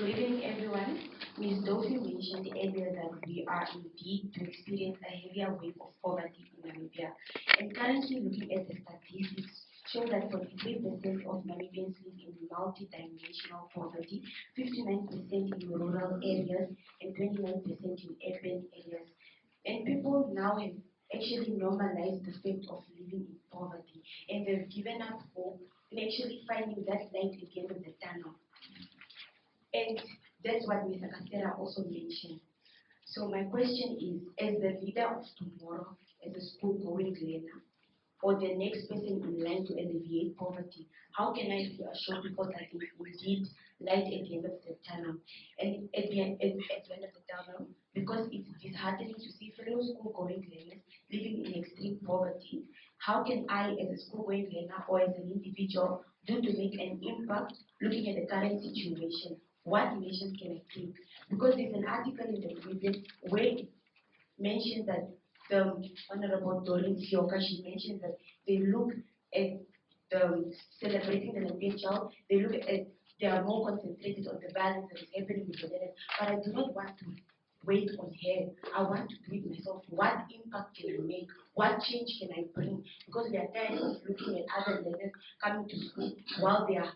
Good evening, everyone. Ms. Dofi mentioned earlier that we are indeed to experience a heavier wave of poverty in Namibia. And currently, looking at the statistics, show that 43% of Namibians live in multidimensional poverty, 59% in rural areas, and 29% in urban areas. And people now have actually normalized the fact of living in poverty, and they've given up hope in actually finding that light at the end of the tunnel. And that's what Mr. Kasera also mentioned. So my question is, as the leader of tomorrow, as a school-going learner, or the next person in line to alleviate poverty, how can I reassure people that there is indeed light at the end of the tunnel? And at the end of the tunnel, because it's disheartening to see fellow school-going learners living in extreme poverty, how can I, as a school-going learner or as an individual, do to make an impact looking at the current situation? What measures can I take? Because there's an article in the Namibia where it mentions that the Honorable Doreen Sioka, she mentioned that they look at celebrating the Namibian child, they are more concentrated on the violence that is happening with the parents. But I do not want to wait on her. I want to do it myself. What impact can I make? What change can I bring? Because we are tired of looking at other learners coming to school while they are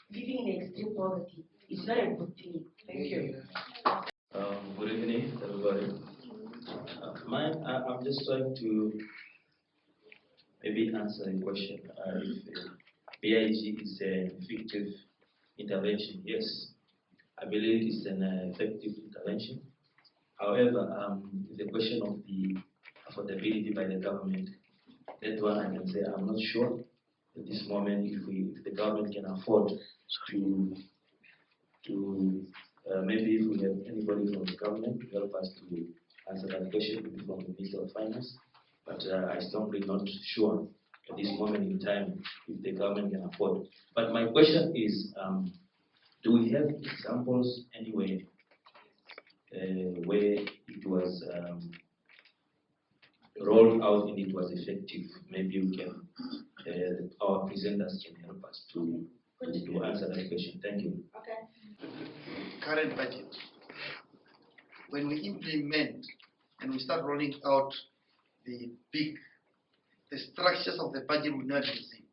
living in extreme poverty. It's not a good thing. Thank you. Good evening, everybody. I'm just trying to maybe answer the question. If BIG is an effective intervention, yes, I believe it's an effective intervention. However, the question of the affordability by the government, that one I can say I'm not sure at this moment if the government can afford to maybe if we have anybody from the government to help us to answer that question, maybe from the Minister of Finance. But I strongly not sure at this moment in time if the government can afford. But my question is, do we have examples anywhere where it was rolled out and it was effective? Maybe we can, our presenters can help us to answer that question. Thank you. Okay. Current budget, when we implement and we start rolling out the structures of the budget will not be the same.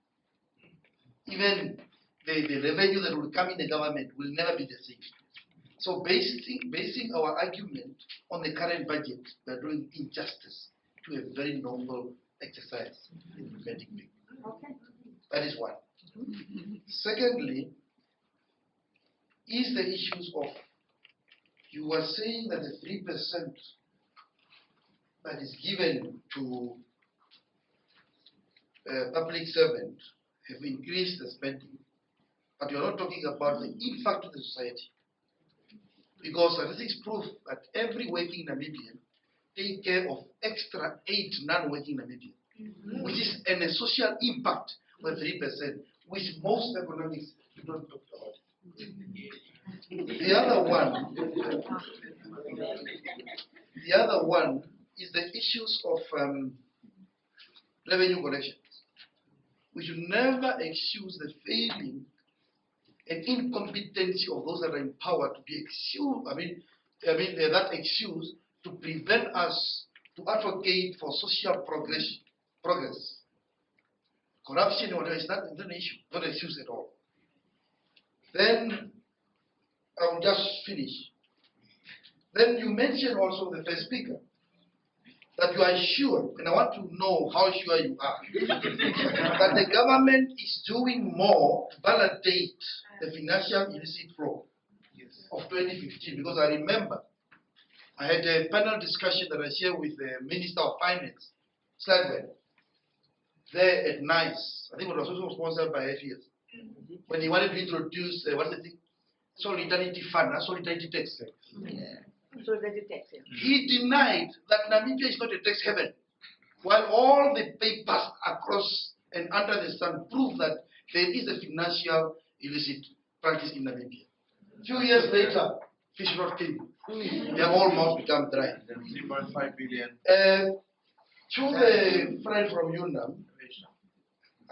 Even the revenue that will come in the government will never be the same. So basing our argument on the current budget, we are doing injustice to a very noble exercise in implementing big. Okay. That is one. Secondly, is the issues of, you were saying that the 3% that is given to public servant have increased the spending, but you're not talking about the impact to the society. Because statistics prove that every working Namibian take care of extra 8 non-working Namibians, which is a social impact of 3%, which most economics do not talk about. The other one is the issues of revenue collections. We should never excuse the failing and incompetency of those that are in power to be excused. That excuse to prevent us to advocate for social progress. Corruption or whatever is not an issue, not an excuse at all. Then I will just finish. Then you mentioned also the first speaker that you are sure, and I want to know how sure you are, that the government is doing more to validate the financial illicit flow of 2015. Because I remember I had a panel discussion that I shared with the Minister of Finance, Slagwell, there at NICE. I think it was also sponsored by FES. When he wanted to introduce, what's the thing? Solidarity fund, solidarity tax. Solidarity tax. He denied that Namibia is not a tax haven, while all the papers across and under the sun prove that there is a financial illicit practice in Namibia. A few years later, fish not came. Their whole mouth become dry. 3.5 billion. To the friend from Yunnan,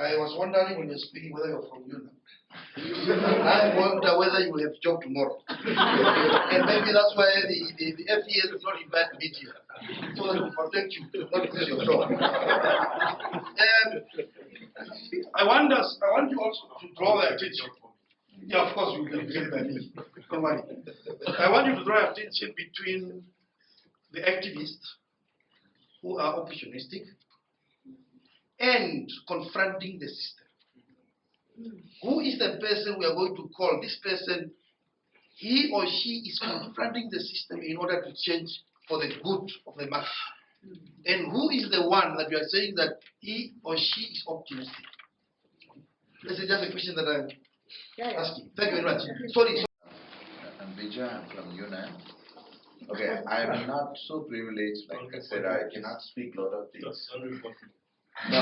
I was wondering when you're speaking whether you're from Yunnan. I wonder whether you will have job tomorrow. And maybe that's why the FES is not invite media. So that will protect you, not lose your job. I want you also to draw the attention. Yeah, of course you will get it by me. Don't worry. I want you to draw attention between the activists who are opportunistic and confronting the system. Who is the person we are going to call? This person, he or she is confronting the system in order to change for the good of the masses. And who is the one that you are saying that he or she is optimistic? This is just a question that I'm asking. Thank you very much. Sorry. I'm Vijay, I'm from Yunnan. Okay, I'm not so privileged, like I said, I cannot speak a lot of things. No,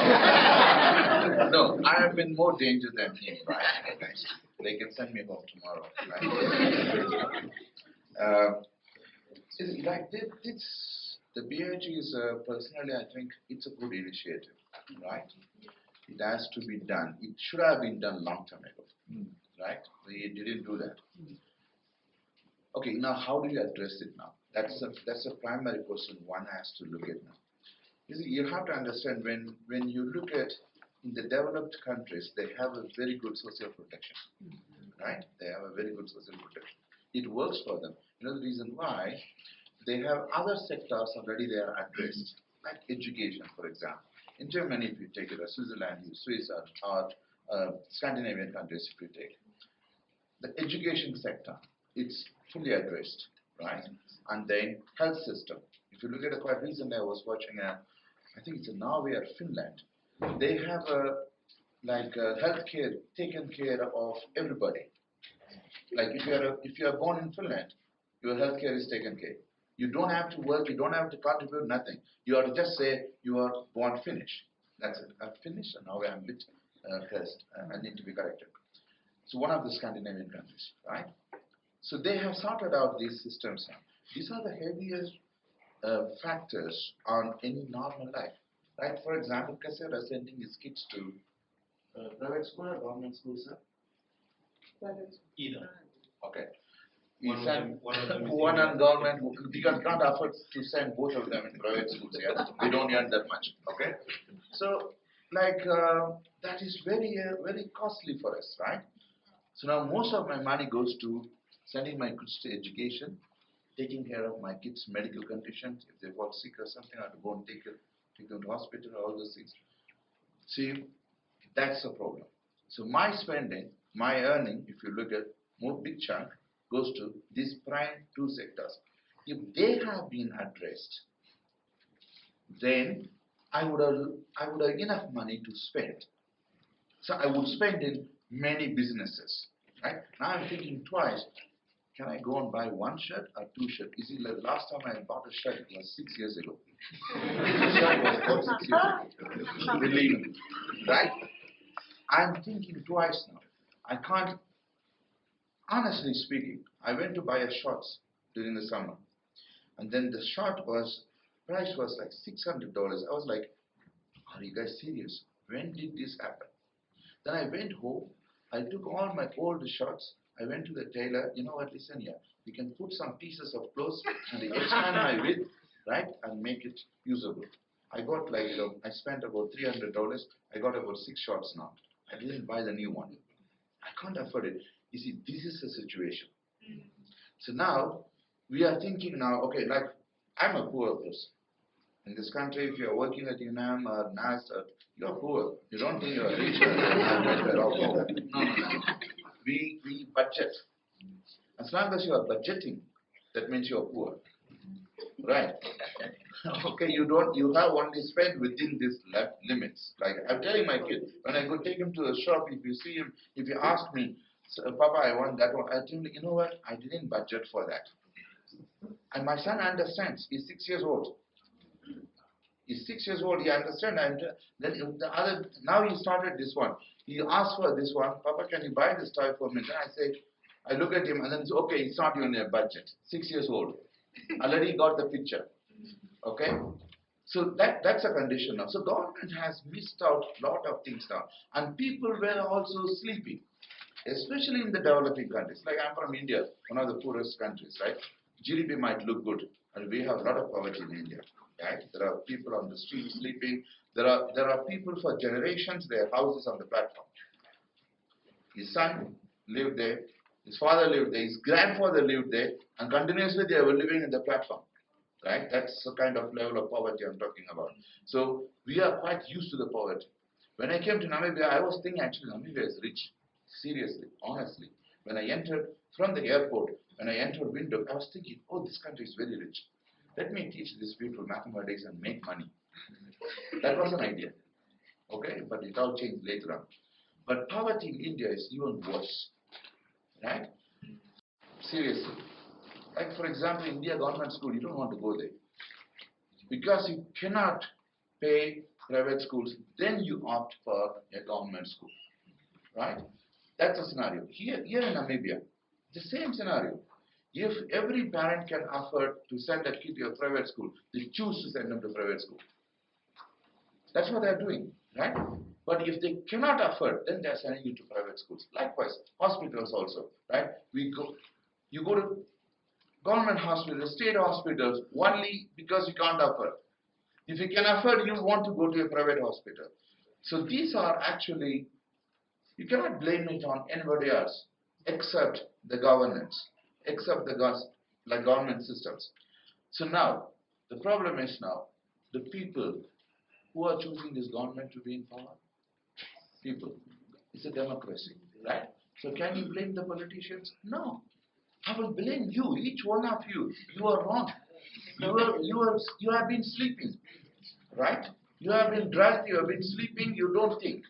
no, I have been more danger than him, right? They can send me home tomorrow, right? Like this, the BIG is personally, I think it's a good initiative, right? It has to be done. It should have been done long time ago, right? We didn't do that. Okay, now how do you address it now? That's a primary question one has to look at now. You see, you have to understand when you look at in the developed countries, they have a very good social protection, right? They have a very good social protection. It works for them. You know the reason why? They have other sectors already they are addressed, like education, for example. In Germany, if you take it, or Switzerland, Swiss, or Scandinavian countries, if you take the education sector, it's fully addressed, right? And then health system. If you look at it quite recently, I was watching I think it's in Norway or Finland. They have healthcare taken care of everybody. Like if you are born in Finland, your healthcare is taken care. You don't have to work, you don't have to contribute, nothing. You have to just say you are born Finnish. That's it. I'm Finnish, and now I'm a bit cursed. I need to be corrected. So one of the Scandinavian countries, right? So they have sorted out these systems now. These are the heaviest factors on any normal life, right? For example, Kasera sending his kids to private school or government school, sir? Either. Okay. One on government because can't afford to send both of them in private schools. Yeah, we don't earn that much. Okay, so that is very very costly for us, right? So now most of my money goes to sending my kids to education, taking care of my kids' medical conditions. If they fall sick or something, I have to go and take them to hospital, all those things. See, that's the problem. So my spending, my earning, if you look at more big chunk, goes to these prime two sectors. If they have been addressed, then I would have enough money to spend. So I would spend in many businesses. Right? Now I'm thinking twice. Can I go and buy one shirt or two shirts? You see, like last time I bought a shirt, it was 6 years ago. The shirt was bought 6 years ago. Believe me. Right? I'm thinking twice now. I can't. Honestly speaking, I went to buy a shorts during the summer, and then the price was like $600. I was like, are you guys serious? When did this happen? Then I went home, I took all my old shorts, I went to the tailor, you know what, listen here, you can put some pieces of clothes and expand my width, right, and make it usable. I got I spent about $300, I got about 6 shorts now. I didn't buy the new one. I can't afford it. You see, this is the situation. So now, we are thinking now, okay, like, I'm a poor person. In this country, if you're working at UNAM or NAS, you're poor. You don't think you're rich or all poor. No. We budget. As long as you are budgeting, that means you're poor. Right? Okay, you have only spent within these limits. Like, I'm telling my kid, when I go take him to the shop, if you see him, if you ask me, so, Papa, I want that one, I tell him, you know what, I didn't budget for that. And my son understands. He's 6 years old. He's 6 years old. He understands. And then now he started this one. He asked for this one. Papa, can you buy this toy for me? Then I say, I look at him and then say, okay, it's not even a budget. 6 years old. Already got the picture. Okay. So that's a condition now. So government has missed out a lot of things now. And people were also sleeping, especially in the developing countries. Like I'm from India, one of the poorest countries, right? GDP might look good, and we have a lot of poverty in India, right? There are people on the street sleeping. There are people for generations, their houses on the platform. His son lived there, his father lived there, his grandfather lived there, and continuously they were living in the platform. Right? That's the kind of level of poverty I'm talking about. So we are quite used to the poverty. When I came to Namibia, I was thinking actually Namibia is rich. Seriously, honestly. When I entered from the airport, when I entered Windhoek, I was thinking, oh, this country is very rich. Let me teach these people mathematics and make money. That was an idea. Okay, but it all changed later on. But poverty in India is even worse. Right? Seriously. Like for example, India government school, you don't want to go there. Because you cannot pay private schools, then you opt for a government school. Right? That's a scenario. Here in Namibia, the same scenario. If every parent can afford to send a kid to a private school, they choose to send them to private school. That's what they're doing, right? But if they cannot afford, then they're sending you to private schools. Likewise, hospitals also, right? You go to government hospitals, state hospitals, only because you can't afford. If you can afford, you want to go to a private hospital. So these are actually, you cannot blame it on anybody else except the governance, except the government systems. So now, the problem is now, the people who are choosing this government to be in power, people. It's a democracy, right? So can you blame the politicians? No. I will blame you, each one of you. You are wrong. You have been sleeping, right? You have been drugged, you have been sleeping, you don't think,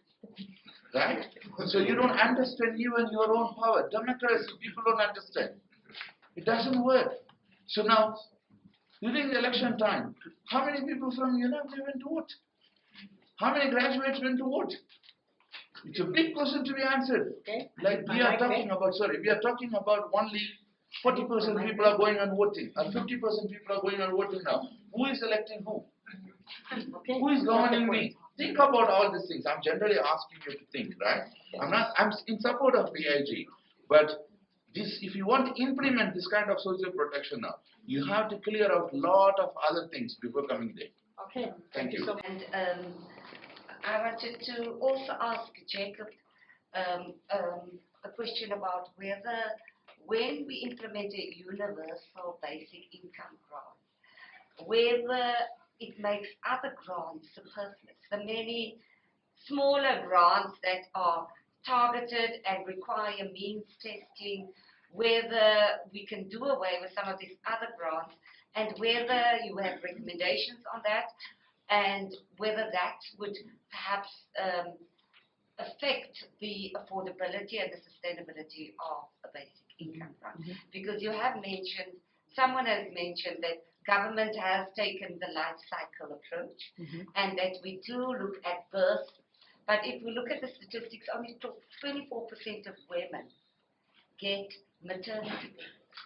right? So you don't understand even your own power. Democracy, people don't understand. It doesn't work. So now, during the election time, how many people from Namibia went to vote? How many graduates went to vote? It's a big question to be answered. Okay. Like we are talking about only 40% people are going and voting, and 50% people are going and voting now. Who is electing who? Okay. Who is governing me? Think about all these things. I'm generally asking you to think, right? I'm in support of BIG, but this, if you want to implement this kind of social protection now, you have to clear out a lot of other things before coming there. Okay. Thank you. So much. And I wanted to also ask Jacob a question about whether when we implement a universal basic income grant, whether it makes other grants superfluous. The many smaller grants that are targeted and require means testing, whether we can do away with some of these other grants, and whether you have recommendations on that, and whether that would perhaps affect the affordability and the sustainability of a basic income grant. Because you have mentioned, someone has mentioned that government has taken the life cycle approach, and that we do look at birth. But if we look at the statistics, only 24% of women get maternity benefits.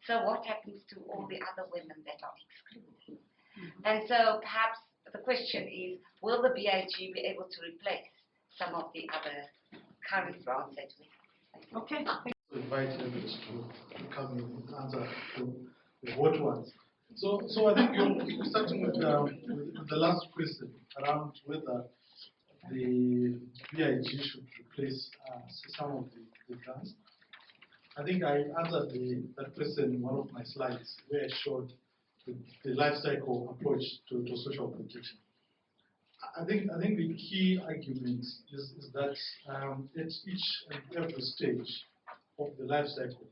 So what happens to all the other women that are excluded? And so perhaps the question is, will the BIG be able to replace some of the other current grants that we have? Okay. Invite Evans to come in and answer to the what ones. So I think you're starting with the last question around whether the BIG should replace some of the grants. I think I answered that question in one of my slides where I showed the life cycle approach to social protection. I think the key argument is that at each and every stage of the life cycle,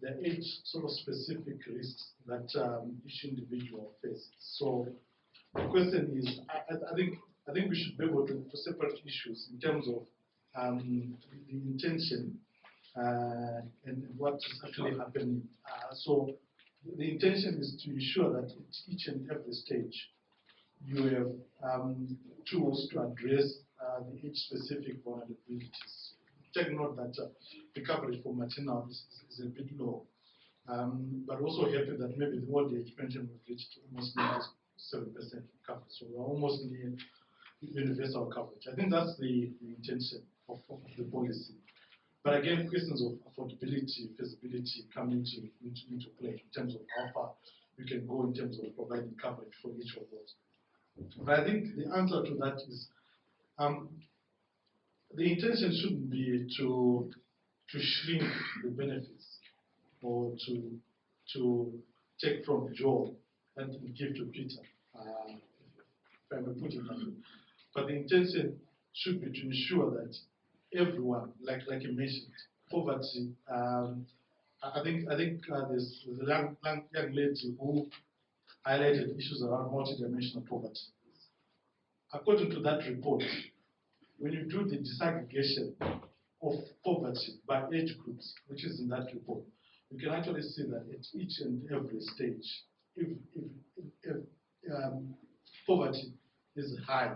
there are each sort of specific risks that each individual faces. So the question is, I think we should be able to separate issues in terms of the intention and what is actually happening. So the intention is to ensure that at each and every stage you have tools to address the age-specific vulnerabilities. Take note that the coverage for maternal is a bit low, but also happy that maybe the old age pension we've reached almost 90%. 97% coverage. So we're almost near universal coverage. I think that's the intention of the policy. But again, questions of affordability, feasibility come into play in terms of how far we can go in terms of providing coverage for each of those. But I think the answer to that is the intention shouldn't be to shrink the benefits or to take from Joe and give to Peter, if I may put it that way. But the intention should be to ensure that everyone, like you mentioned, poverty. I think there's a young lady who highlighted issues around multidimensional poverty. According to that report, when you do the disaggregation of poverty by age groups, which is in that report, you can actually see that at each and every stage, if poverty is high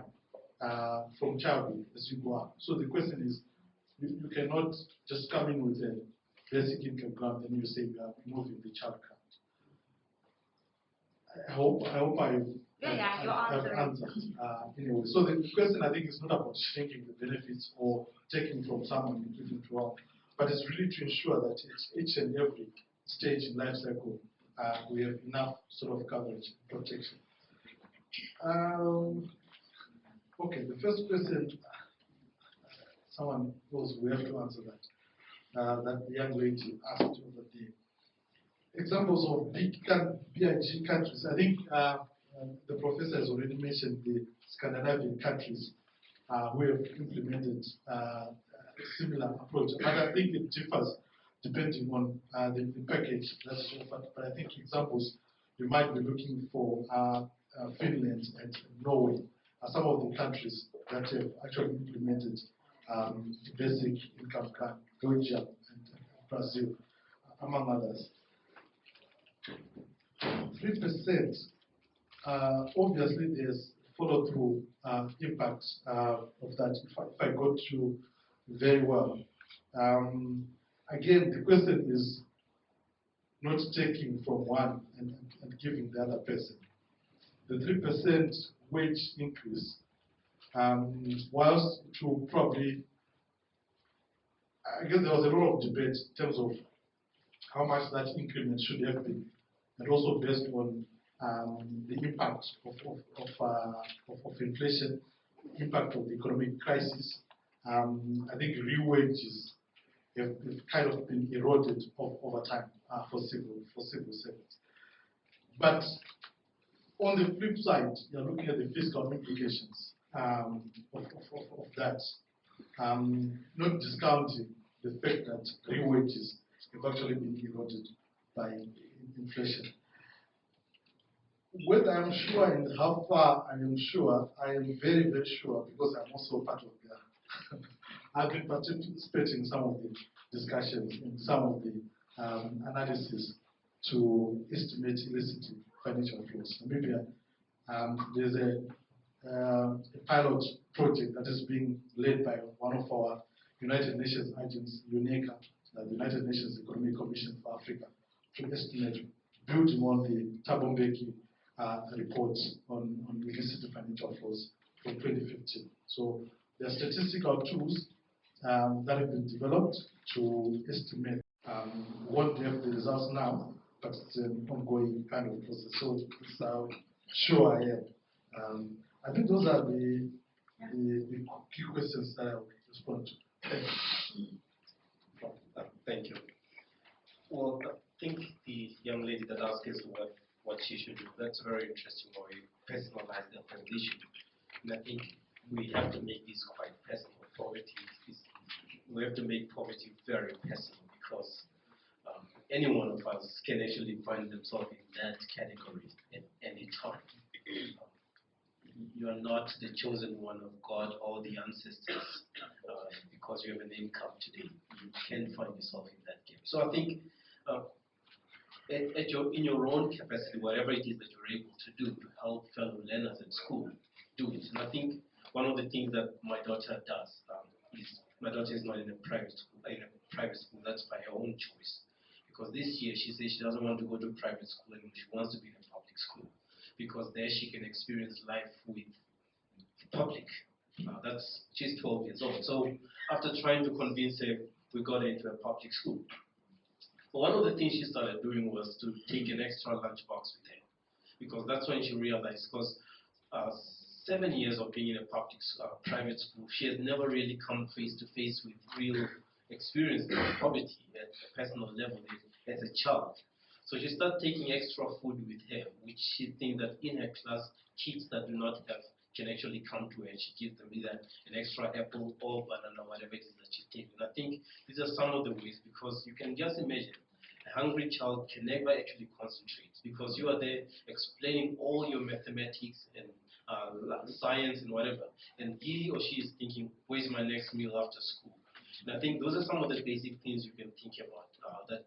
from childhood as you go up. So the question is, you cannot just come in with a basic income grant and you say you are removing the child count. I hope I've answered anyway. So the question, I think, is not about shrinking the benefits or taking from someone and giving to all, but it's really to ensure that each and every stage in life cycle we have enough sort of coverage and protection. Okay, the first question, someone else, we have to answer that. That the young lady asked over the examples of BIG countries. I think the professor has already mentioned the Scandinavian countries who have implemented a similar approach. But I think it differs depending on the package that's offered. But I think examples you might be looking for Finland and Norway are some of the countries that have actually implemented the basic income grant, Georgia and Brazil, among others. 3%, obviously there's follow-through impact of that, if I got you very well. Again, the question is not taking from one and giving the other person. The 3% wage increase, whilst it will probably, I guess there was a lot of debate in terms of how much that increment should have been, and also based on the impact of inflation, impact of the economic crisis. I think real wages have kind of been eroded over time for civil servants. But on the flip side, you're looking at the fiscal implications of that, not discounting the fact that real wages have actually been eroded by inflation. Whether I'm sure and how far I am sure, I am very, very sure, because I'm also part of the I've been participating in some of the discussions and some of the analysis to estimate illicit financial flows. Namibia, there's a pilot project that is being led by one of our United Nations agents, UNECA, the United Nations Economic Commission for Africa, to estimate, building on the Thabo Mbeki report on illicit financial flows from 2015. So there are statistical tools that have been developed to estimate. We won't have the results now, but it's an ongoing kind of process. So it's how sure I am. I think those are the key questions that I will respond to. Thank you. Well, I think the young lady that asked us what she should do, that's very interesting, how you personalize the transition. And I think we have to make this quite personal. We have to make poverty very personal, because any one of us can actually find themselves in that category at any time. You are not the chosen one of God or the ancestors because you have an income today. You can find yourself in that game. So I think in your own capacity, whatever it is that you're able to do to help fellow learners at school, do it. And I think one of the things that my daughter does is, my daughter is not in a private school. That's by her own choice. Because this year she says she doesn't want to go to private school anymore. She wants to be in a public school. because there she can experience life with the public. She's 12 years old. So after trying to convince her, we got her into a public school. But one of the things she started doing was to take an extra lunchbox with her, because that's when she realized, because 7 years of being in a private school, she has never really come face to face with real experience of poverty at a personal level as a child. So she started taking extra food with her, which she thinks that in her class, kids that do not have can actually come to her, and she gives them either an extra apple or banana, whatever it is that she's taking. And I think these are some of the ways, because you can just imagine a hungry child can never actually concentrate, because you are there explaining all your mathematics and science and whatever, and he or she is thinking, where's my next meal after school? And I think those are some of the basic things you can think about, that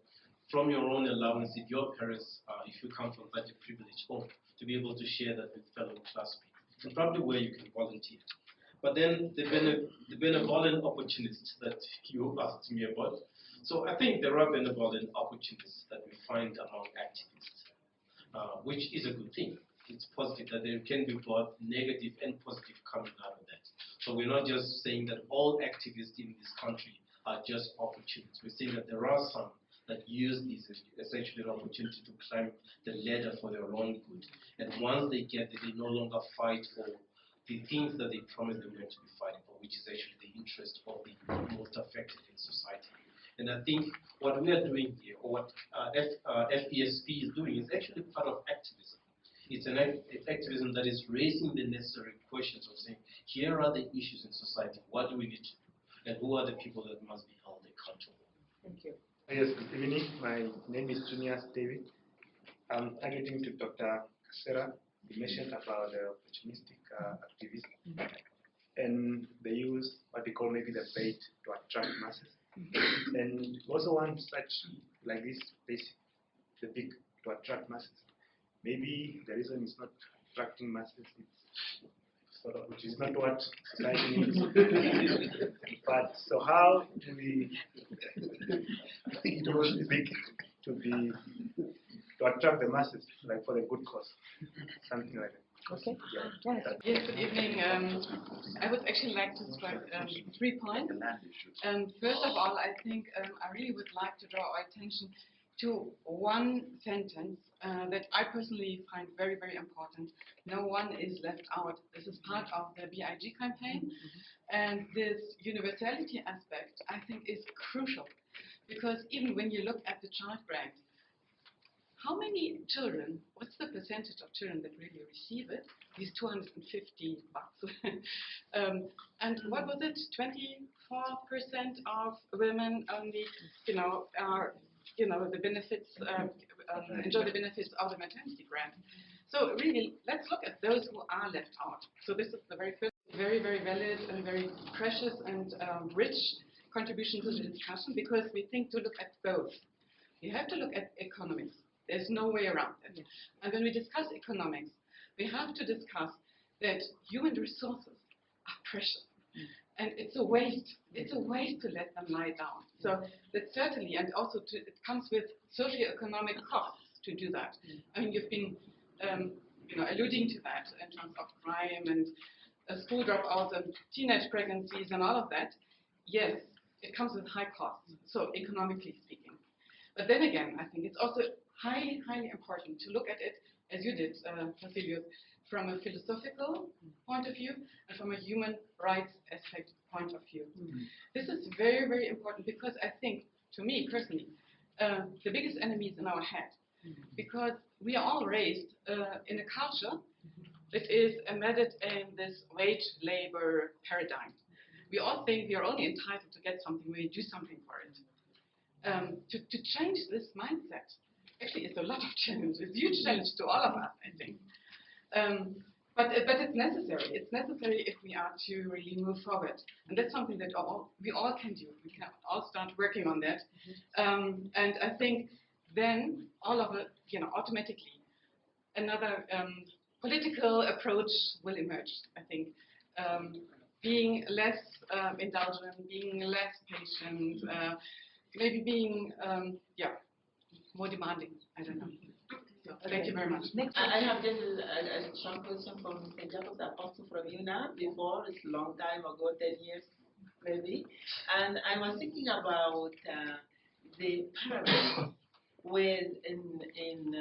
from your own allowance, if your parents, if you come from such a privileged home, to be able to share that with fellow classmates, and probably where you can volunteer. But then the benevolent opportunists that you asked me about. So I think there are benevolent opportunities that we find among activists, which is a good thing. It's positive that there can be both negative and positive coming out of that. So we're not just saying that all activists in this country are just opportunists. We're saying that there are some that use this as essentially an opportunity to climb the ladder for their own good. And once they get there, they no longer fight for the things that they promised they were going to be fighting for, which is actually the interest of the most affected in society. And I think what we are doing here, or what FESP is doing, is actually part of activism. It's an activism that is raising the necessary questions of saying, here are the issues in society, what do we need to do, and who are the people that must be held accountable. Thank you. Yes, good evening. My name is Junius David. I'm targeting to Dr. Kasera. You mentioned about the opportunistic activism, and they use what they call maybe the bait to attract masses. And also one such like this basic, the big to attract masses. Maybe the reason it's not attracting masses, it's sort of, which is not what society needs. But so how do we do it big to attract the masses, like for the good cause, something like that? Okay. Yeah. Yes, good evening. I would actually like to strike 3 points. First of all, I think I really would like to draw our attention to one sentence that I personally find very, very important. No one is left out. This is part of the BIG campaign. And this universality aspect, I think, is crucial. Because even when you look at the child grant, how many children, what's the percentage of children that really receive it? These 250 bucks. And what was it? 24% of women only, are, the benefits, enjoy the benefits of the maternity grant. So really, let's look at those who are left out. So this is the very first, very, very valid and very precious and rich contribution to the discussion, because we think to look at both. You have to look at economics. There's no way around it. And when we discuss economics, we have to discuss that human resources are precious. And it's a waste. It's a waste to let them lie down. So that certainly, and also it comes with socioeconomic costs to do that. I mean, you've been alluding to that in terms of crime and school dropouts and teenage pregnancies and all of that. Yes, it comes with high costs, so economically speaking. But then again, I think it's also highly, highly important to look at it, as you did, Vasilios, from a philosophical point of view and from a human rights aspect point of view. This is very, very important, because I think, to me personally, the biggest enemy is in our head, because we are all raised in a culture that is embedded in this wage labor paradigm. We all think we are only entitled to get something when we do something for it. To change this mindset, actually, it's a lot of challenge. It's a huge challenge to all of us, I think. But it's necessary. It's necessary if we are to really move forward. And that's something that we all can do. We can all start working on that. And I think then all of it, automatically, another political approach will emerge, I think. Being less indulgent, being less patient, maybe being, more demanding. I don't know. So, thank you very much. Next, I have just a short question from Mr. Jacobs and also from you now. Before, it's a long time ago, 10 years maybe, and I was thinking about the parallels with in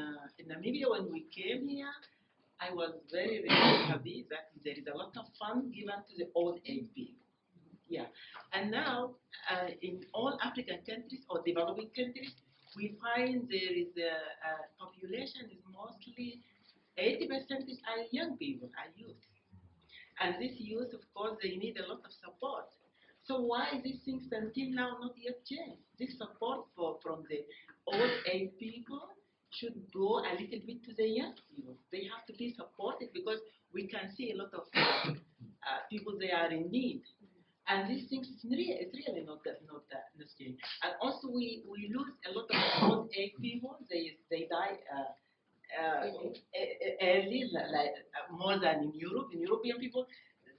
Namibia when we came here. I was very, very happy that there is a lot of funds given to the old age people. Yeah. And now, in all African countries or developing countries, we find there is a population is mostly 80% are young people, are youth. And this youth, of course, they need a lot of support. So why these things until now not yet changed? This support from the old age people should go a little bit to the young people. They have to be supported because we can see a lot of people they are in need. And these things it's really not changed. And also we lose a lot of old age people. They die early, like more than in Europe. In European people,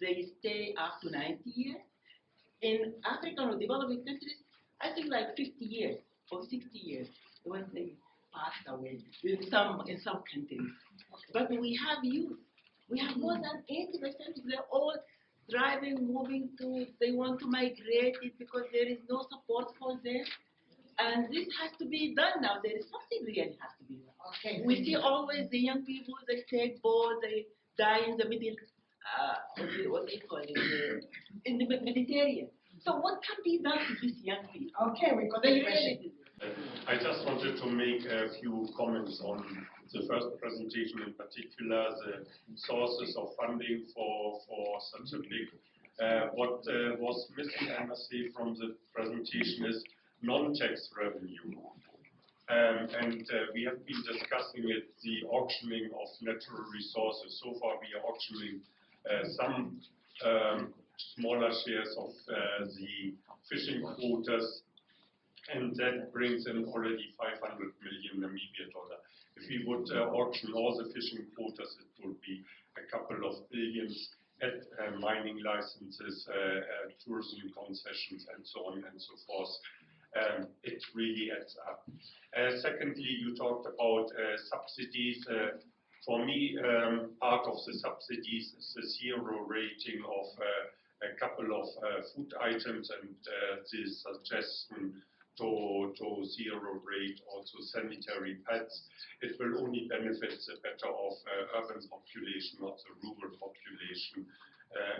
they stay up to 90 years. In African or developing countries, I think like 50 years or 60 years when they pass away in some countries. But we have youth. We have more than 80%. They're all driving, moving to. They want to migrate it because there is no support for them. And this has to be done now. There is something really has to be done. Okay. We see always the young people, they take boats, they die in the middle, what they call it, in the Mediterranean. So what can be done to these young people? Okay, we got the question. I just wanted to make a few comments on the first presentation, in particular the sources of funding for such a big. What was missing, I must say, from the presentation is non-tax revenue. We have been discussing it, the auctioning of natural resources. So far we are auctioning some smaller shares of the fishing quotas, and that brings in already 500 million Namibia dollar. If we would auction all the fishing quotas, it would be a couple of billions at mining licenses, tourism concessions, and so on and so forth. It really adds up. Secondly, you talked about subsidies. For me, part of the subsidies is the zero rating of a couple of food items and the suggestion to zero rate also sanitary pads. It will only benefit the better of urban population, not the rural population.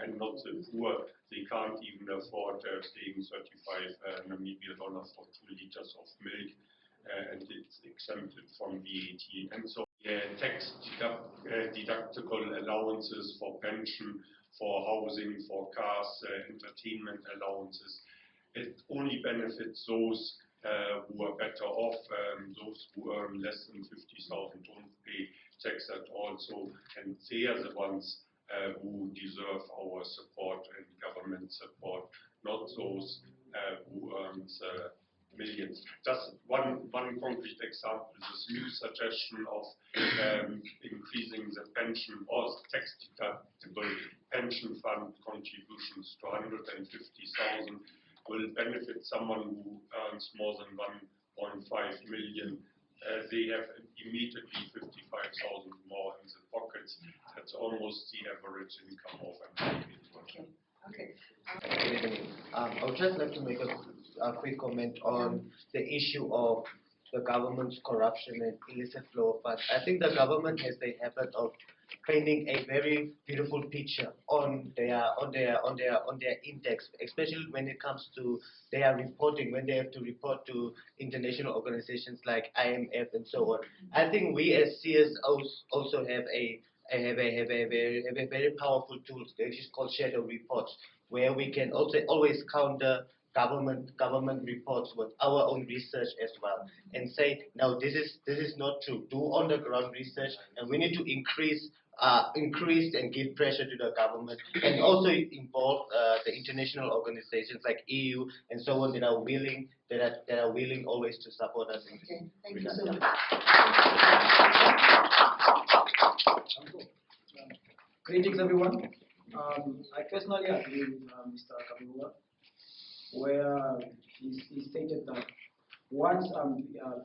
And not the poor. They can't even afford paying 35 Namibia dollars for 2 liters of milk, and it's exempted from VAT. And so tax deductible allowances for pension, for housing, for cars, entertainment allowances. It only benefits those who are better off. Those who earn less than 50,000 don't pay tax at all. So, and they are the ones who deserve our support and government support, not those who earn millions. Just one concrete example, this new suggestion of increasing the pension or tax deductible pension fund contributions to 150,000 will benefit someone who earns more than 1.5 million. They have immediately 55,000 more in the pockets. That's almost the average income of America. Okay. I would just like to make a quick comment on the issue of the government's corruption and illicit flow of funds. I think the government has the habit of painting a very beautiful picture on their index, especially when it comes to their reporting, when they have to report to international organizations like IMF and so on. I think we as CSOs also have a very powerful tool, which is called shadow reports, where we can also always counter government reports with our own research as well, and say, no, this is not true. Do on the ground research, and we need to increase and give pressure to the government, and also involve the international organizations like EU and so on that are willing always to support us in this. Okay, thank you so much. Greetings, everyone. I personally agree with Mr. Kabua, where he stated that once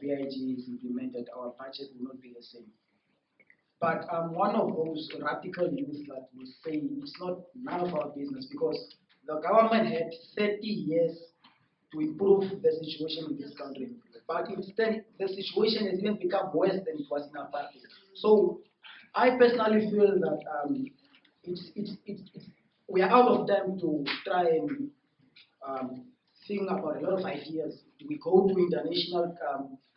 BIG is implemented, our budget will not be the same. But I'm one of those radical youth that will say it's not none of our business because the government had 30 years to improve the situation in this country. But instead, the situation has even become worse than it was in apartheid. So I personally feel that we are out of time to try and think about a lot of ideas. We go to international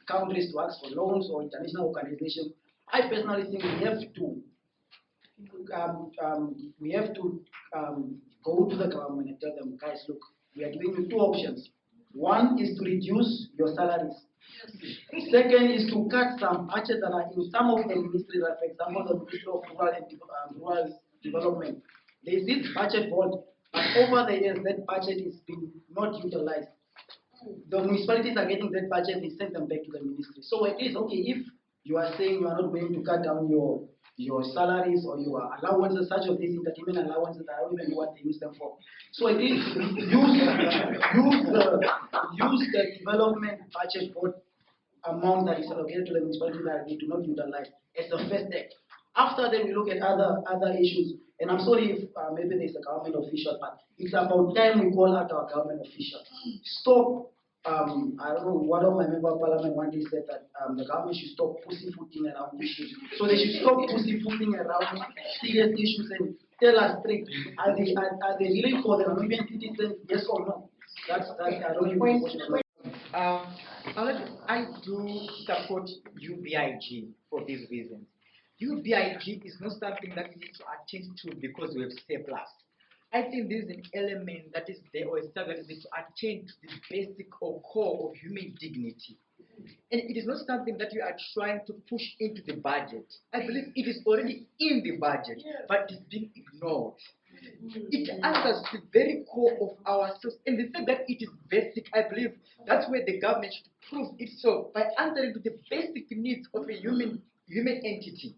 countries to ask for loans or international organizations. I personally think we have to go to the government and tell them, guys, look, we are giving you two options. One is to reduce your salaries. Second is to cut some budgets that are in some of the ministries, like for example, the Ministry of Rural and Rural Development. There is this budget board, but over the years, that budget is being not utilized. The municipalities are getting that budget, they send them back to the ministry. So it is okay if you are saying you are not willing to cut down your salaries or your allowances, such of these entertainment allowances, I don't even know what they use them for. So it is use the development budget board amount that is allocated to the municipality that they do not utilize as the first step. After that, we look at other issues. And I'm sorry if maybe there's a government official, but it's about time we call out our government officials. Stop. I don't know, one of my member of parliament one day said that the government should stop pussyfooting around issues. So they should stop pussyfooting around serious issues and tell us straight, are they really for the Namibian citizens, yes or no? That's I don't know. I do support UBIG for these reasons. UBIG is not something that we need to attend to because we have surplus. I think there is an element that is there or a stuff that is there to attend to the basic or core of human dignity. And it is not something that you are trying to push into the budget. I believe it is already in the budget, but it's being ignored. It answers the very core of ourselves. And the fact that it is basic, I believe that's where the government should prove itself by answering to the basic needs of a human entity.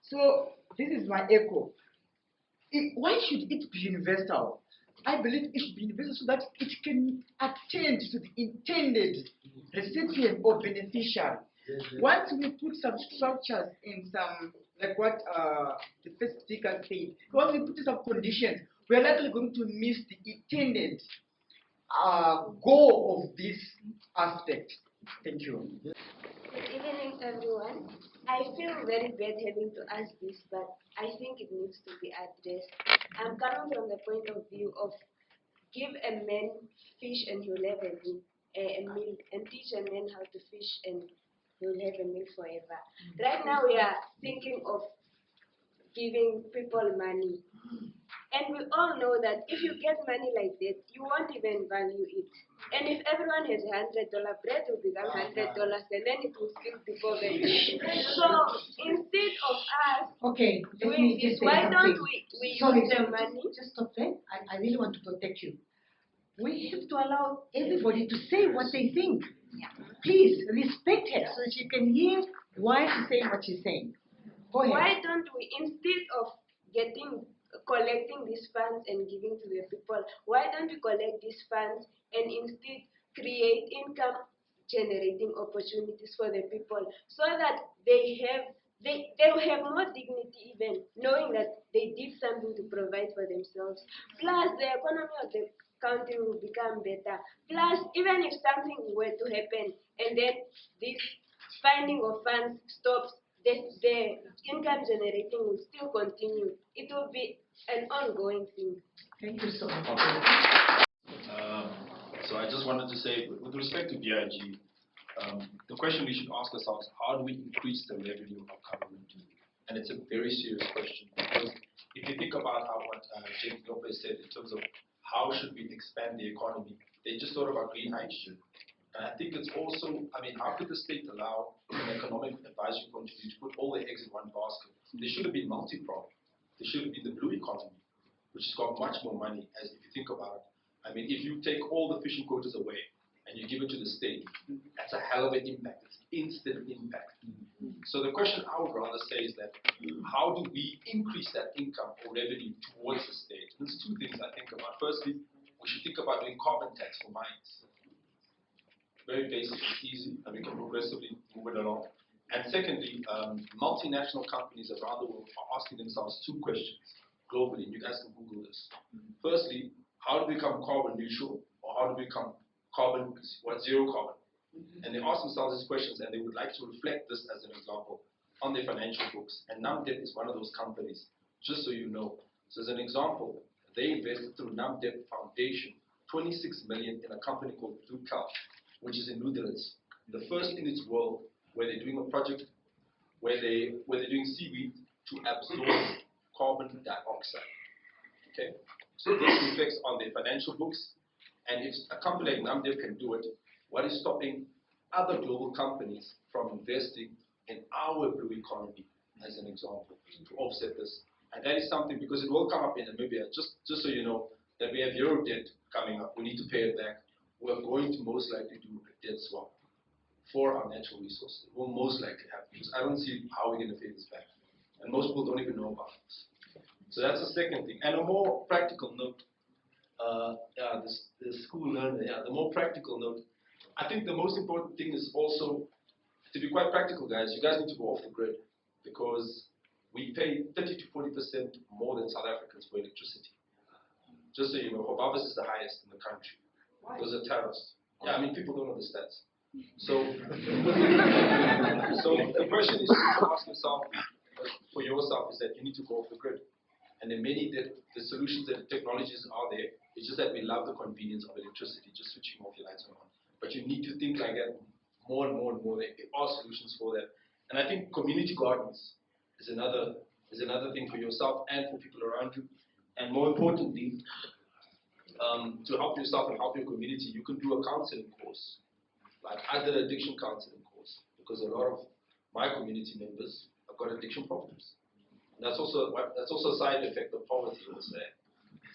So this is my echo. Why should it be universal? I believe it should be universal so that it can attend to the intended recipient or beneficiary. Once we put some structures in some, like what the first speaker said, once we put some conditions, we are likely going to miss the intended goal of this aspect. Thank you. Good evening, everyone. I feel very bad having to ask this, but I think it needs to be addressed. I'm coming from the point of view of give a man fish and he'll have a meal, and teach a man how to fish and he'll have a meal forever. Right now we are thinking of giving people money. And we all know that if you get money like that, you won't even value it. And if everyone has $100, bread will become $100, and then it will still be poverty. So instead of us doing this, why don't we use the money? Just stop there. I really want to protect you. We have to allow everybody to say what they think. Please respect her so she can hear why she's saying what she's saying. Go ahead. Why don't we, instead of collecting these funds and giving to the people, why don't we collect these funds and instead create income generating opportunities for the people so that they will have more dignity, even knowing that they did something to provide for themselves. Plus the economy of the country will become better. Plus, even if something were to happen and then this finding of funds stops, the income generating will still continue. It will be an ongoing thing. Thank you so much. So I just wanted to say, with respect to BIG, the question we should ask ourselves, how do we increase the revenue of government? And it's a very serious question, because if you think about what James Lopez said in terms of how should we expand the economy, they just thought about green hydrogen. And I think it's also, how could the state allow an economic advisory point of view to put all their eggs in one basket? There should have been multi-pronged. There should have been the blue economy, which has got much more money, as if you think about it. If you take all the fishing quotas away and you give it to the state, that's a hell of an impact. It's instant impact. So the question I would rather say is that how do we increase that income or revenue towards the state? There's two things I think about. Firstly, we should think about doing carbon tax for mines. very basic and easy, and we can progressively move it along. And secondly, multinational companies around the world are asking themselves two questions globally. You guys can Google this. Firstly, how to become carbon neutral, or how to become zero carbon? And they ask themselves these questions, and they would like to reflect this as an example on their financial books. And Namdeb is one of those companies, just so you know. So as an example, they invested through Namdeb Foundation 26 million in a company called Blue Cow, which is in Netherlands, the first in its world where they're doing a project where they're doing seaweed to absorb carbon dioxide. Okay, so this reflects on their financial books, and if a company like Namdeb can do it, what is stopping other global companies from investing in our blue economy, as an example, to offset this? And that is something, because it will come up in Namibia, just so you know, that we have euro debt coming up. We need to pay it back. We're going to most likely do a debt swap for our natural resources. It will most likely happen, because I don't see how we're going to pay this back. And most people don't even know about this. So that's the second thing. And a more practical note, the school learner, the more practical note, I think the most important thing is also, to be quite practical, guys, you guys need to go off the grid, because we pay 30 to 40% more than South Africans for electricity. Just so you know, Hobabas is the highest in the country. Because of tariffs. Yeah, I mean, people don't understand. So, so the question is to ask yourself, for yourself, is that you need to go off the grid. And then the solutions and the technologies are there. It's just that we love the convenience of electricity, just switching off your lights on. But you need to think like that more and more and more. There are solutions for that. And I think community gardens is another thing for yourself and for people around you. And more importantly, to help yourself and help your community, you can do a counseling course. Like I did an addiction counseling course, because a lot of my community members have got addiction problems. And that's also a side effect of poverty, I would say.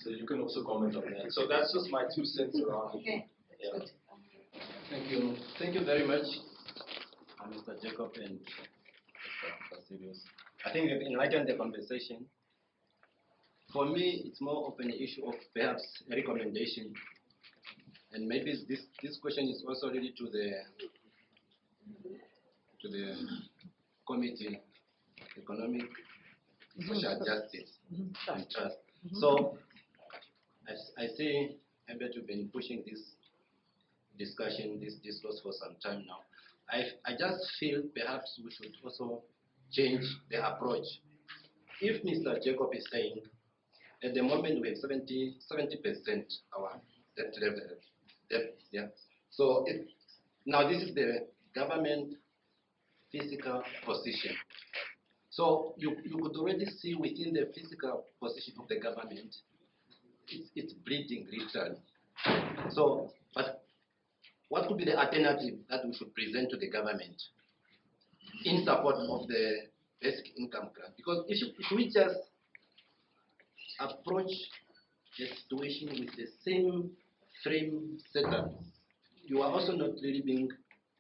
So you can also comment on that. So that's just my 2 cents around it. Okay. Yeah. Thank you. Thank you very much, Mr. Jacob and Mr. Sirius. I think we've enlightened the conversation. For me, it's more of an issue of perhaps a recommendation. And maybe this question is also related to the committee, economic, social justice and trust. So I see maybe you've been pushing this discussion, this discourse for some time now. I just feel perhaps we should also change the approach. If Mr. Jacob is saying, at the moment we have 70% our debt level. Yeah. So now this is the government fiscal position. So you could already see within the fiscal position of the government, it's bleeding literally. So, but what could be the alternative that we should present to the government in support of the basic income grant? Because if we just approach the situation with the same frame setup, you are also not really being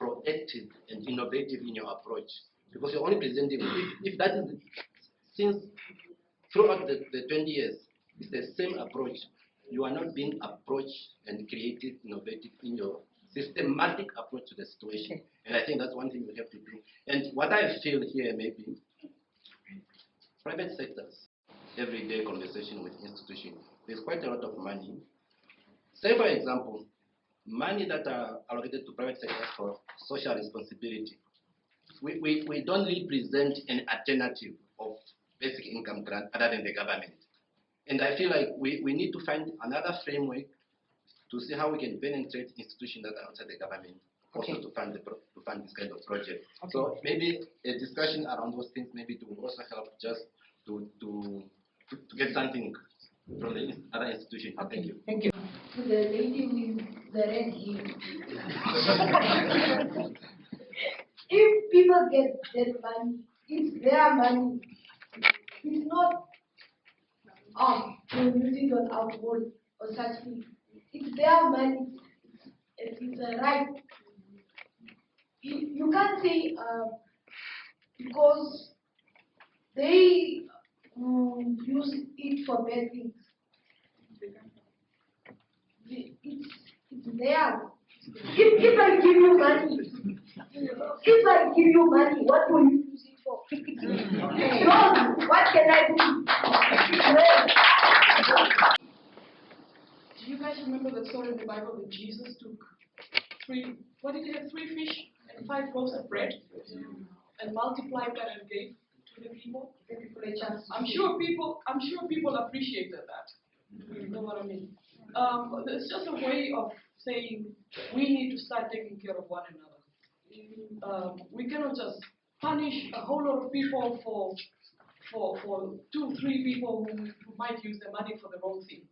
proactive and innovative in your approach, because you're only presenting, if that is, since throughout the 20 years, it's the same approach, you are not being approached and creative, innovative in your systematic approach to the situation. And I think that's one thing we have to do. And what I feel here, maybe, private sectors, everyday conversation with institutions, there's quite a lot of money. Say, for example, money that are allocated to private sectors for social responsibility. We don't really present an alternative of basic income grant other than the government. And I feel like we need to find another framework to see how we can penetrate institutions that are outside the government, also to fund this kind of project. Okay. So maybe a discussion around those things maybe to also help just to get something from the other institution. Okay. Thank you. Thank you. To the lady with the red hair. If people get that money, it's their money. It's not to use it on alcohol or such things. It's their money. It's a right. You can't say because they use it for bad things. It's theirs. If I give you money, what will you use it for? Lord, what can I do? Do you guys remember the story in the Bible that Jesus took three fish and 5 loaves of bread and multiplied that and gave to the people? I'm sure people appreciated that. You know what I mean? It's just a way of saying we need to start taking care of one another. We cannot just punish a whole lot of people for 2-3 people who might use their money for the wrong things.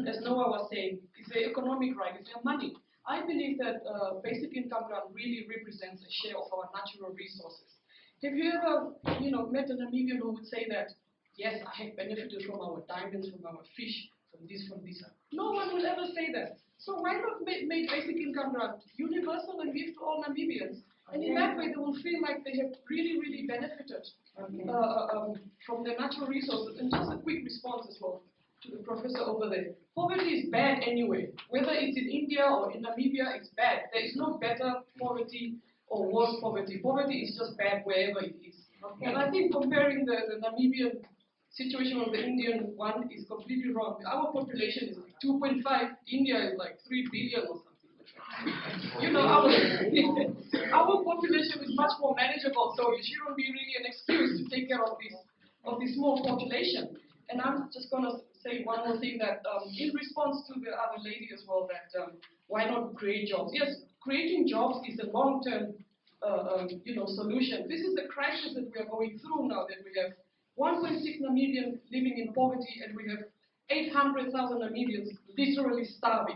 As Noah was saying, it's the economic right, it's their money. I believe that basic income grant really represents a share of our natural resources. Have you ever, met a Namibian who would say that, yes, I have benefited from our diamonds, from our fish, from this? No one will ever say that. So why not make basic income grant universal and give to all Namibians? And in that way, they will feel like they have really, really benefited from their natural resources. And just a quick response as well to the professor over there. Poverty is bad anyway. Whether it's in India or in Namibia, it's bad. There is no better poverty or worse poverty. Poverty is just bad wherever it is. And I think comparing the Namibian situation with the Indian one is completely wrong. Our population is 2.5. India is like 3 billion or something. Our population is much more manageable, so it shouldn't be really an excuse to take care of this small population. And I'm just going to say one more thing that in response to the other lady as well, that why not create jobs? Yes, creating jobs is a long-term solution. This is the crisis that we are going through now, that we have 1.6 Namibians living in poverty, and we have 800,000 Namibians literally starving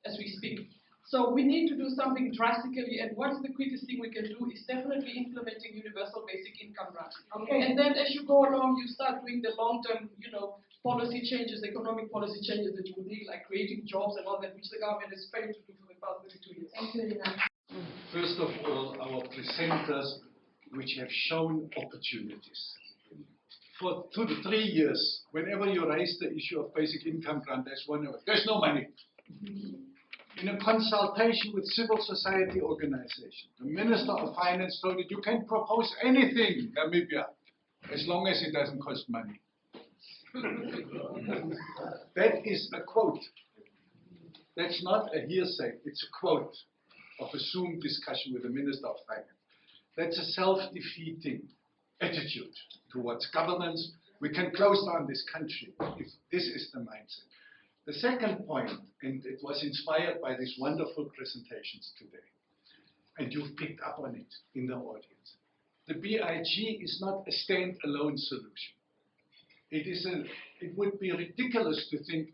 as we speak. So we need to do something drastically, and what is the quickest thing we can do is definitely implementing universal basic income grant. And then as you go along, you start doing the long-term, policy changes, economic policy changes that you would need, like creating jobs and all that, which the government has failed to do for the past 32 years. Thank you, Rina. First of all, our presenters, which have shown opportunities. For 2 to 3 years, whenever you raise the issue of basic income grant, there's no money. In a consultation with civil society organizations, the Minister of Finance told it, you can propose anything, Namibia, as long as it doesn't cost money. That is a quote. That's not a hearsay, it's a quote of a Zoom discussion with the Minister of Finance. That's a self-defeating attitude towards governments. We can close down this country if this is the mindset. The second point, and it was inspired by these wonderful presentations today, and you've picked up on it in the audience. The BIG is not a stand-alone solution. It would be ridiculous to think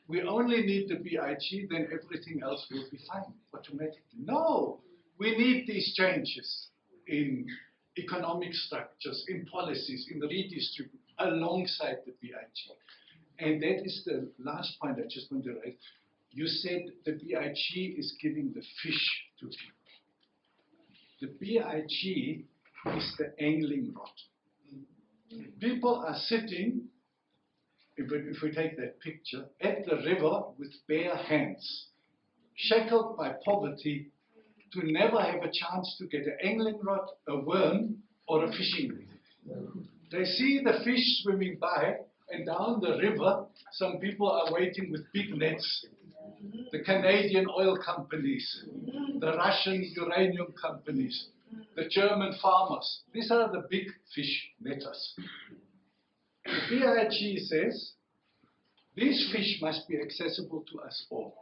we only need the BIG, then everything else will be fine automatically. No, we need these changes in economic structures, in policies, in redistribution, alongside the BIG. And that is the last point I just want to raise. You said the BIG is giving the fish to people. The BIG is the angling rod. People are sitting, if we take that picture, at the river with bare hands, shackled by poverty, to never have a chance to get an angling rod, a worm, or a fishing net. They see the fish swimming by, and down the river, some people are waiting with big nets. The Canadian oil companies, the Russian uranium companies, the German farmers. These are the big fish netters. The BIG says, these fish must be accessible to us all.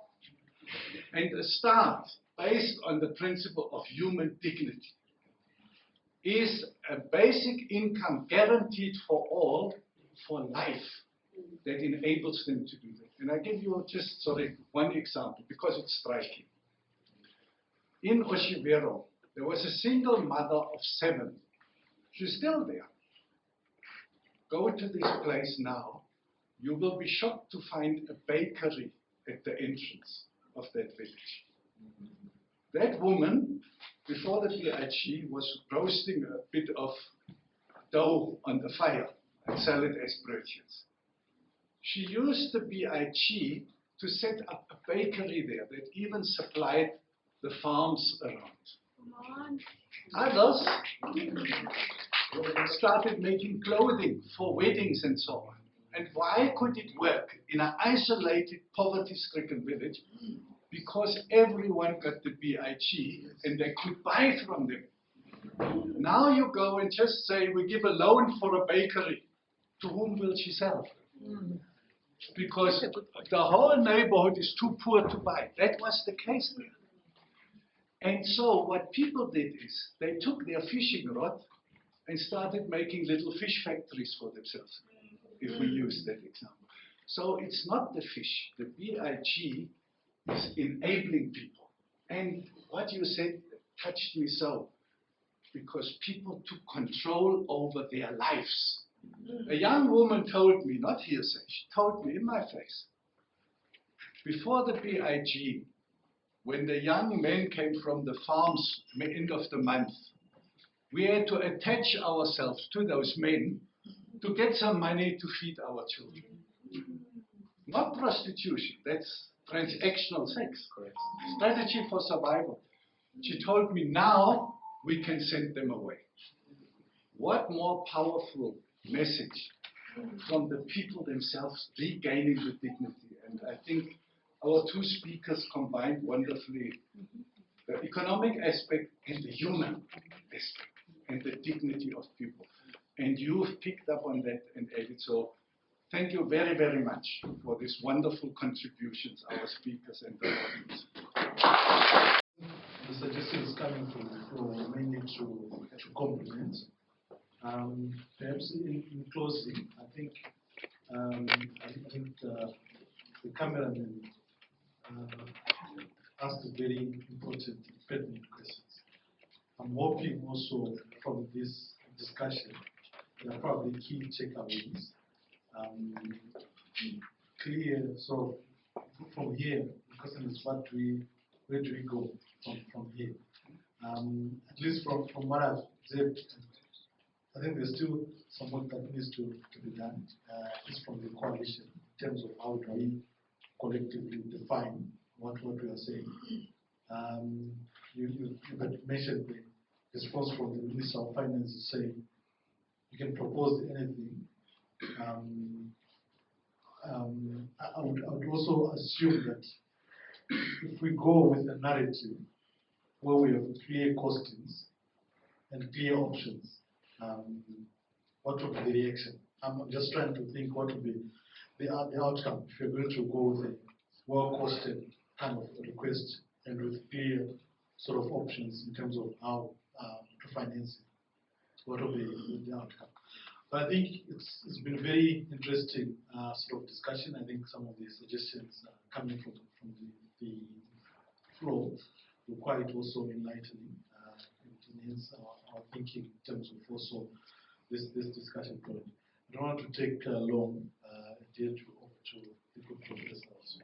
And a start based on the principle of human dignity is a basic income guaranteed for all for life that enables them to do that. And I give you just one example because it's striking. In Oshivero, there was a single mother of 7. She's still there. Go to this place now. You will be shocked to find a bakery at the entrance of that village. That woman, before the BIG, was roasting a bit of dough on the fire and sell it as brötchens. She used the BIG to set up a bakery there that even supplied the farms around. Come on. Others started making clothing for weddings and so on. And why could it work in an isolated, poverty-stricken village? Because everyone got the BIG and they could buy from them. Now you go and just say, we give a loan for a bakery. To whom will she sell? Because the whole neighborhood is too poor to buy. That was the case there. And so what people did is they took their fishing rod and started making little fish factories for themselves, if we use that example. So it's not the fish. The BIG is enabling people. And what you said touched me so, because people took control over their lives. A young woman told me, not hearsay, she told me in my face, before the BIG, when the young men came from the farms at the end of the month, we had to attach ourselves to those men to get some money to feed our children. Not prostitution, that's transactional sex. Strategy for survival. She told me now we can send them away. What more powerful message from the people themselves regaining the dignity. And I think our two speakers combined wonderfully the economic aspect and the human aspect and the dignity of people. And you've picked up on that and added. So thank you very, very much for these wonderful contributions, our speakers and the audience. The suggestions coming from the floor mainly to complement. Perhaps in closing, I think the cameraman asked very important, pertinent questions. I'm hoping also from this discussion there are probably key takeaways. Clear, so from here, the question is where do we go from here? At least from what I've observed, I think there's still some work that needs to be done, at least from the coalition, in terms of how do we collectively define what we are saying. You had mentioned the response from the Minister of Finance saying you can propose anything. I would also assume that if we go with a narrative where we have clear costings and clear options, what would be the reaction? I'm just trying to think what would be the outcome if you're going to go with a well-costed kind of request and with clear sort of options in terms of how to finance it. What will be the outcome? But I think it's been very interesting sort of discussion. I think some of the suggestions coming from the floor were quite also enlightening. It enhance our thinking in terms of also this discussion point. I don't want to take long. Dear to the good professor also.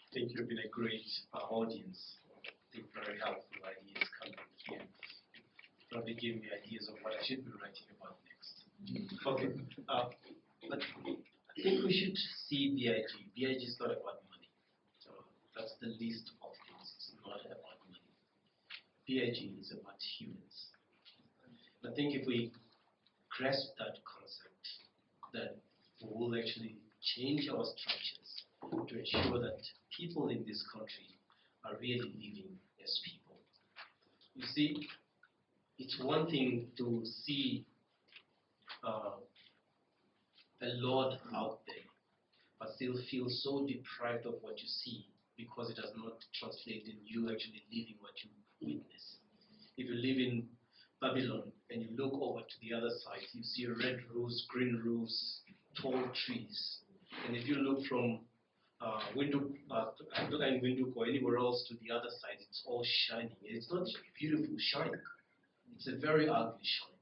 I think you've been a great audience. I think very helpful ideas coming here. Probably gave me ideas of what I should be writing about next. Okay. But I think we should see BIG. BIG is not about money. So that's the least of things. It's not about money. BIG is about humans. I think if we grasp that concept, that we will actually change our structures to ensure that people in this country are really living as people. You see, it's one thing to see a lot out there, but still feel so deprived of what you see because it does not translate in you actually living what you witness. If you live in Babylon and you look over to the other side, you see red roofs, green roofs, tall trees. And if you look from window or anywhere else to the other side, it's all shining. And it's not beautiful shining. It's a very ugly shine.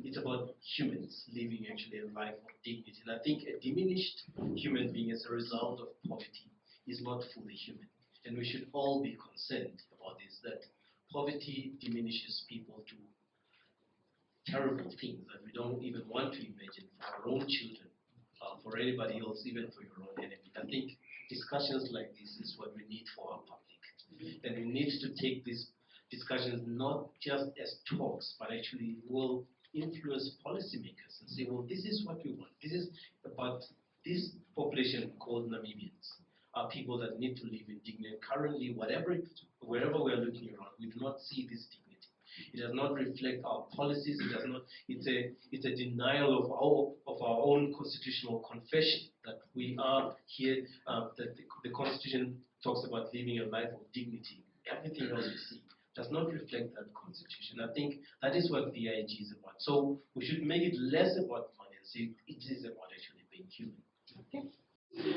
It's about humans living actually a life of dignity. And I think a diminished human being as a result of poverty is not fully human. And we should all be concerned about this, that poverty diminishes people to terrible things that we don't even want to imagine for our own children for anybody else, even for your own enemy. I think discussions like this is what we need for our public. And we need to take these discussions not just as talks, but actually will influence policymakers and say, well, this is what we want. This is about this population called Namibians, are people that need to live in dignity. Currently, wherever we're looking around, we do not see this dignity. It does not reflect our policies. It does not. It's a denial of our own constitutional confession that we are here. That the Constitution talks about living a life of dignity. Everything else we see does not reflect that Constitution. I think that is what VIG is about. So we should make it less about money and say it is about actually being human. Okay.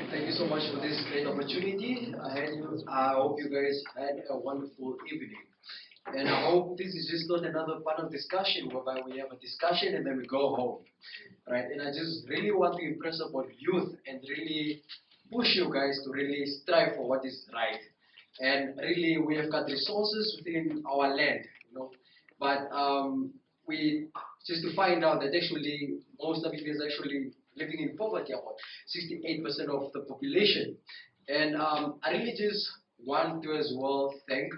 Thank you so much for this great opportunity. I hope you guys had a wonderful evening. And I hope this is just not another panel discussion whereby we have a discussion and then we go home. Right? And I just really want to impress upon youth and really push you guys to really strive for what is right. And really, we have got resources within our land, but we just to find out that actually most of it is actually living in poverty, about 68% of the population. And I really just want to as well thank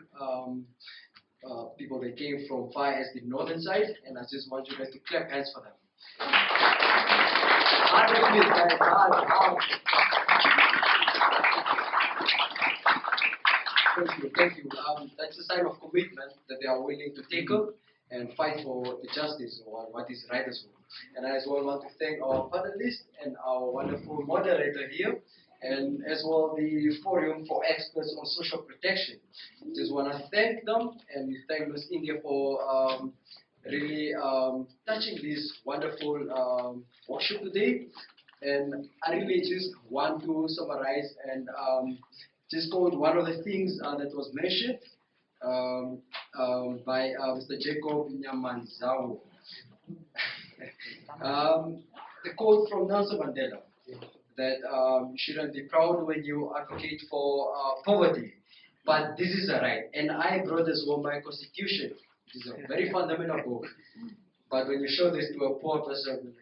people that came from far as the northern side, and I just want you guys to clap hands for them. Hard work, guys, hard. Thank you. That's a sign of commitment that they are willing to take up and fight for the justice or what is right as well. And I as well want to thank our panelists and our wonderful moderator here, and as well the Forum for Experts on Social Protection. Just want to thank them and thank Ms. India for really touching this wonderful workshop today. And I really just want to summarize and just quote one of the things that was mentioned by Mr. Jacob Nyamanzao. The quote from Nelson Mandela, that you shouldn't be proud when you advocate for poverty, but this is a right. And I brought as well my constitution, which is a very fundamental book. But when you show this to a poor person,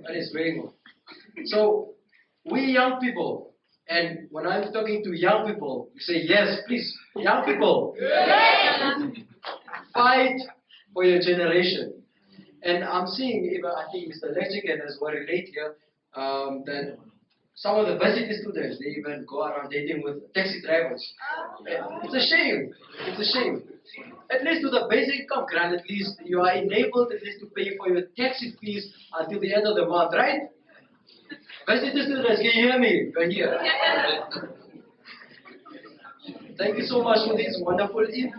what is going on? So, we young people, and when I'm talking to young people, you say, yes, please, young people, fight for your generation. And I'm seeing, even I think Mr. Lechigan has well relate here, that some of the varsity students, they even go around dating with taxi drivers. It's a shame. It's a shame. At least with the basic income grant, at least you are enabled at least to pay for your taxi fees until the end of the month, right? Varsity students, can you hear me? You're here. Thank you so much for this wonderful evening.